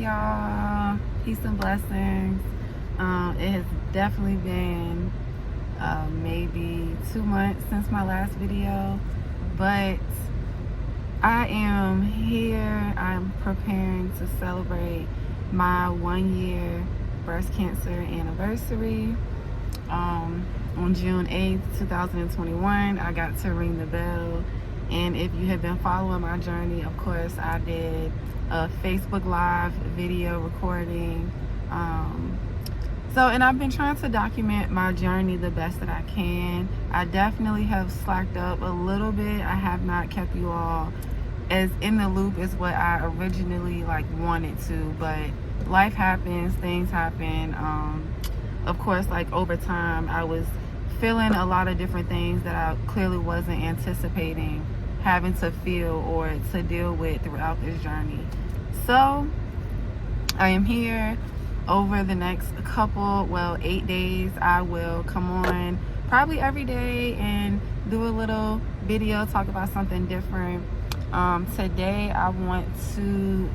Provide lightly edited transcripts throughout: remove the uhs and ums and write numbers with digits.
y'all? Peace and blessings. It has definitely been maybe 2 months since my last video, but I am here. I'm preparing to celebrate my 1-year breast cancer anniversary. On June 8th, 2021, I got to ring the bell. And if you have been following my journey, of course, I did a Facebook Live video recording. And I've been trying to document my journey the best that I can. I definitely have slacked up a little bit. I have not kept you all as in the loop as what I originally wanted to, but life happens, things happen. Of course, over time, I was feeling a lot of different things that I clearly wasn't anticipating having to feel or to deal with throughout this journey. So I am here. Over the next 8 days, I will come on probably every day and do a little video, talk about something different. Today I want to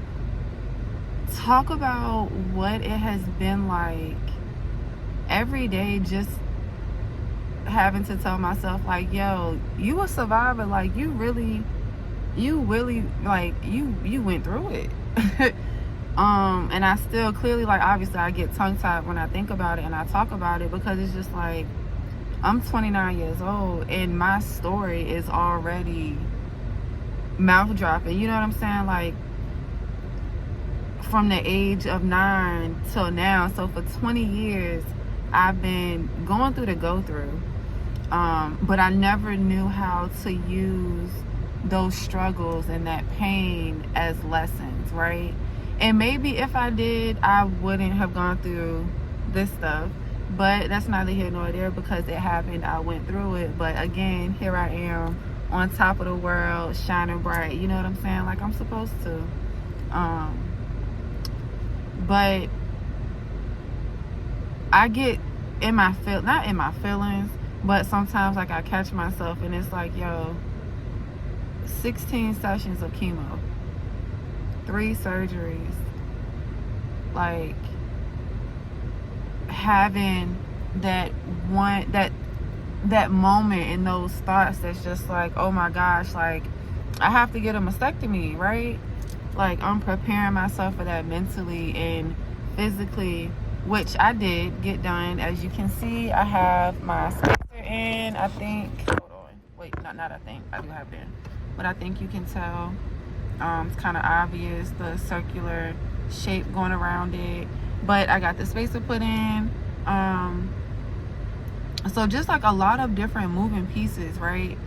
talk about what it has been like every day, just having to tell myself yo, you a survivor. You really you went through it. And I still clearly, obviously I get tongue-tied when I think about it and I talk about it, because it's just I'm 29 years old and my story is already mouth-dropping, you know what I'm saying? From the age of 9 till now. So for 20 years I've been going through the go-through, but I never knew how to use those struggles and that pain as lessons, right? And maybe if I did, I wouldn't have gone through this stuff, but that's neither here nor there, because it happened. I went through it, but again, here I am on top of the world, shining bright, you know what I'm saying, like I'm supposed to. But I get in my not in my feelings, but sometimes I catch myself and it's yo, 16 sessions of chemo, 3 surgeries, having that moment in those thoughts that's just oh my gosh, I have to get a mastectomy, right? I'm preparing myself for that mentally and physically, which I did get done. As you can see, I have my spacer in, I think. Hold on. Wait, not I think. I do have it in. But I think you can tell. It's kind of obvious, the circular shape going around it. But I got the spacer put in. So just a lot of different moving pieces, right?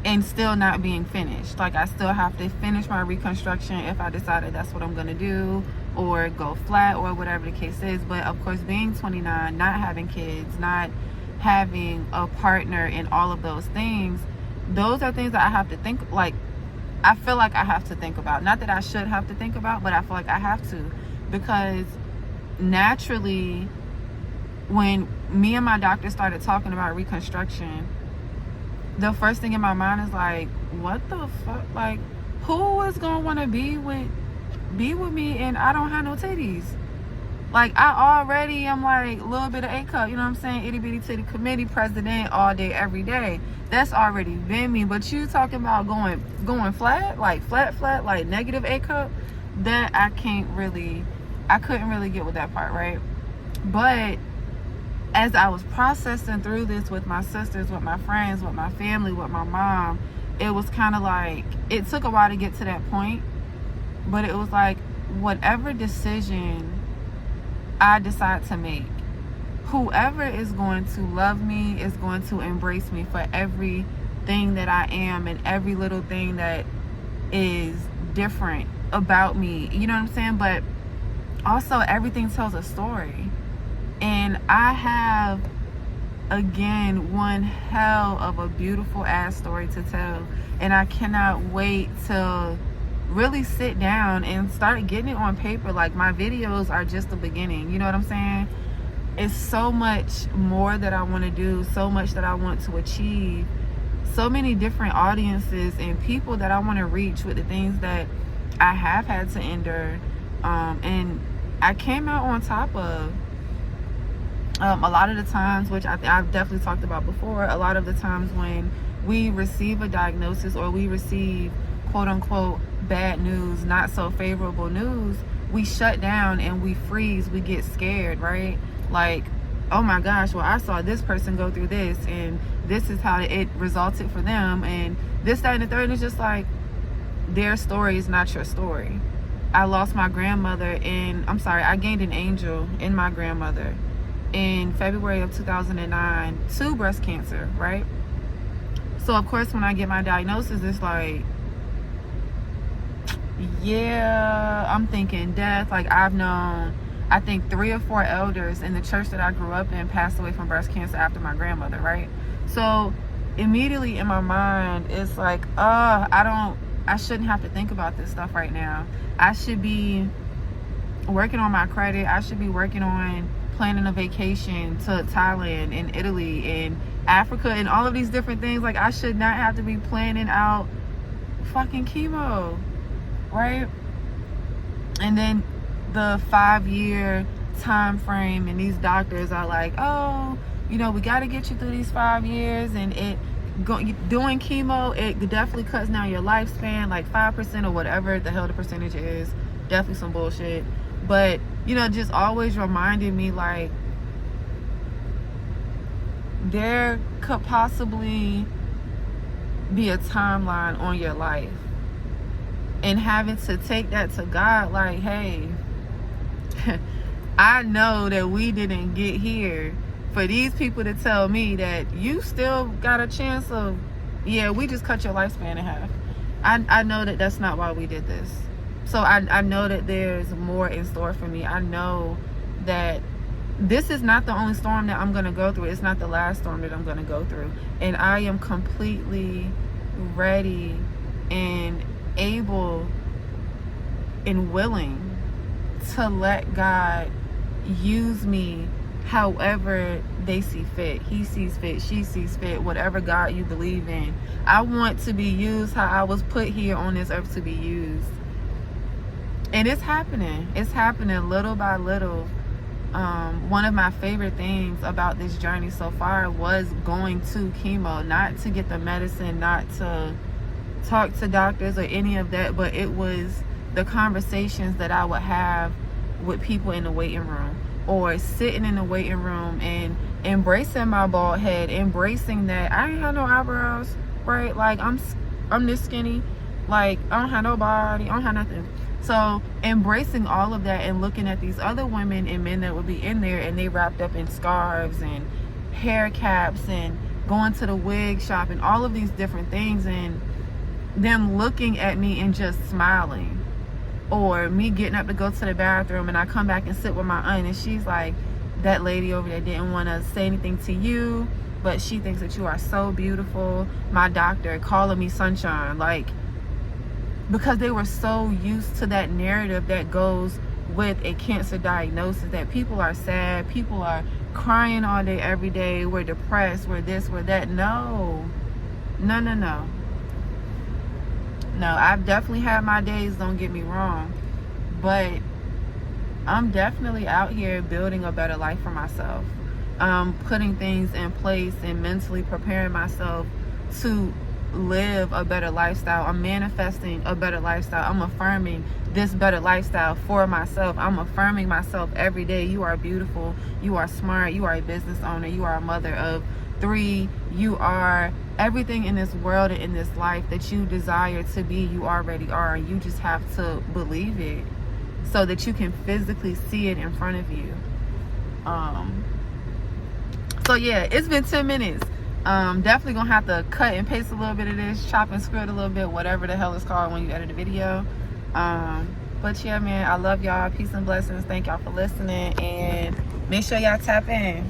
And still not being finished. I still have to finish my reconstruction if I decided that's what I'm going to do, or go flat, or whatever the case is. But of course, being 29, not having kids, not having a partner, and all of those things, those are things that I have to think, I feel like I have to think about. Not that I should have to think about, but I feel like I have to, because naturally, when me and my doctor started talking about reconstruction, the first thing in my mind is what the fuck? Who is gonna want to be with me and I don't have no titties? I already am a little bit of A cup, you know what I'm saying? Itty bitty titty committee president all day, every day. That's already been me. But you talking about going flat, flat, negative A cup, that I couldn't really get with that part, right? But as I was processing through this with my sisters, with my friends, with my family, with my mom, it was kind of it took a while to get to that point, but it was whatever decision I decide to make, whoever is going to love me is going to embrace me for everything that I am and every little thing that is different about me, you know what I'm saying? But also, everything tells a story. And I have, again, one hell of a beautiful ass story to tell. And I cannot wait to really sit down and start getting it on paper. My videos are just the beginning, you know what I'm saying? It's so much more that I want to do, so much that I want to achieve, so many different audiences and people that I want to reach with the things that I have had to endure. And I came out on top of a lot of the times, which I've definitely talked about before, a lot of the times when we receive a diagnosis or we receive quote unquote bad news, not so favorable news, we shut down and we freeze, we get scared, right? Like, oh my gosh, well, I saw this person go through this and this is how it resulted for them, and this, that, and the third. And it's just like, their story is not your story. I lost my grandmother I gained an angel in my grandmother in February of 2009 to breast cancer, right? So of course when I get my diagnosis, it's like, yeah, I'm thinking death. Like, I've known, I think 3 or 4 elders in the church that I grew up in passed away from breast cancer after my grandmother, right? So immediately in my mind, it's like, I shouldn't have to think about this stuff right now. I should be working on my credit. I should be working on planning a vacation to Thailand and Italy and Africa and all of these different things. Like, I should not have to be planning out fucking chemo, right? And then the 5-year time frame, and these doctors are like, oh, you know, we got to get you through these 5 years, and doing chemo, it definitely cuts down your lifespan like 5% or whatever the hell the percentage is. Definitely some bullshit. But, you know, just always reminding me, like, there could possibly be a timeline on your life, and having to take that to God, like, hey, I know that we didn't get here for these people to tell me that you still got a chance of, yeah, we just cut your lifespan in half. I know that that's not why we did this. So I know that there's more in store for me. I know that this is not the only storm that I'm going to go through. It's not the last storm that I'm going to go through. And I am completely ready and able and willing to let God use me however they see fit. He sees fit, she sees fit, whatever God you believe in. I want to be used how I was put here on this earth to be used. And it's happening. It's happening little by little. One of my favorite things about this journey so far was going to chemo, not to get the medicine, not to talk to doctors or any of that, but it was the conversations that I would have with people in the waiting room, or sitting in the waiting room and embracing my bald head, embracing that I ain't have no eyebrows, right? Like, I'm this skinny, like, I don't have no body, I don't have nothing. So embracing all of that and looking at these other women and men that would be in there, and they wrapped up in scarves and hair caps and going to the wig shop and all of these different things, and them looking at me and just smiling. Or me getting up to go to the bathroom, and I come back and sit with my aunt, and she's like, that lady over there didn't want to say anything to you, but she thinks that you are so beautiful. My doctor calling me sunshine, like, because they were so used to that narrative that goes with a cancer diagnosis, that people are sad, people are crying all day every day, we're depressed, we're this, we're that. No, I've definitely had my days, don't get me wrong, but I'm definitely out here building a better life for myself, putting things in place and mentally preparing myself to live a better lifestyle. I'm manifesting a better lifestyle. I'm affirming this better lifestyle for myself. I'm affirming myself every day. You are beautiful, you are smart, you are a business owner, you are a mother of 3, you are everything in this world and in this life that you desire to be. You already are. You just have to believe it so that you can physically see it in front of you. So yeah, it's been 10 minutes. Definitely gonna have to cut and paste a little bit of this, chop and screw it a little bit, whatever the hell it's called when you edit a video. But yeah, man, I love y'all. Peace and blessings. Thank y'all for listening, and make sure y'all tap in.